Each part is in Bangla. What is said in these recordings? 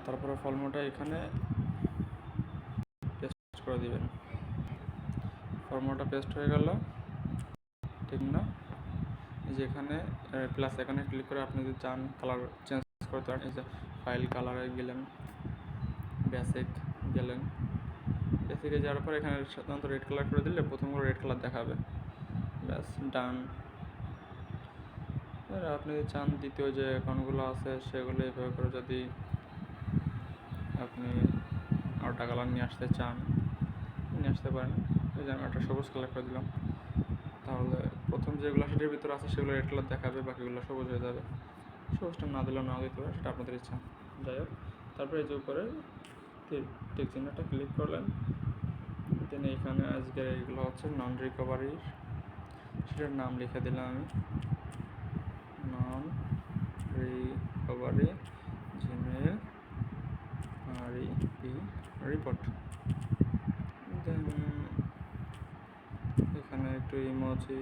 তারপরে ফর্মুলাটা এখানে পেস্ট করে দিবেন। ফর্মুলাটা পেস্ট হয়ে গেল, ঠিক না? যেখানে প্লাস এখানে ক্লিক করে আপনি যদি চান কালার চেঞ্জ করতে পারেন। এই যে ফাইল কালারে গেলেন, বেসিক গেলেন, বেসিকে যাওয়ার পর এখানে সাধারণত রেড কালার করে দিলে প্রথমগুলো রেড কালার দেখাবে। ব্যাস, ডান। আপনি যদি চান দ্বিতীয় যে অ্যাকাউন্টগুলো আছে সেগুলো এভাবে করে যদি আপনি আরেকটা কালার নিয়ে আসতে চান নিয়ে আসতে পারেন। এই যে আমি একটা সবুজ কালার করে দিলাম, তাহলে প্রথম যেগুলো সেটার ভিতরে আছে সেগুলো রেড কালার দেখাবে, বাকিগুলো সবুজ হয়ে যাবে। সবুজটা না দিলেও না দিতে পারে, সেটা আপনাদের ইচ্ছা। যাই হোক, তারপরে এই যে উপরে টিক চিহ্নটা ক্লিক করলেন, দেন এখানে আজকের এইগুলো হচ্ছে নন রিকভারির, সেটার নাম লিখে দিলাম আমি, নন রিকভারি জিমেল রিপোর্ট। দেন এখানে একটু ইমোজি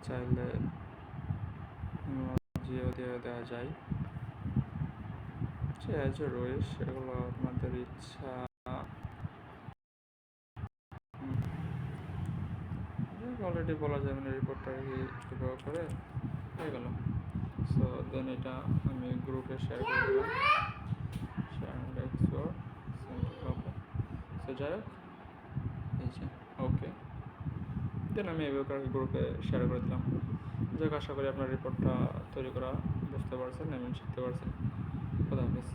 চাইলে ইমোজিও দিয়ে দেওয়া যায়, সে আছে রয়েছে, সেগুলো আপনাদের ইচ্ছা। অলরেডি বলা যাবে না, রিপোর্টটা ব্যবহার করে হয়ে গেল। সো দেন এটা আমি গ্রুপে শেয়ার করে দিলাম, সো যাই হোক, এই যে ওকে, দেন আমি এভাবে গ্রুপে শেয়ার করে দিলাম। যাক, আশা করি আপনার রিপোর্টটা তৈরি করা বুঝতে পারছেন এবং শিখতে পারছেন। খোদা হাফেজ।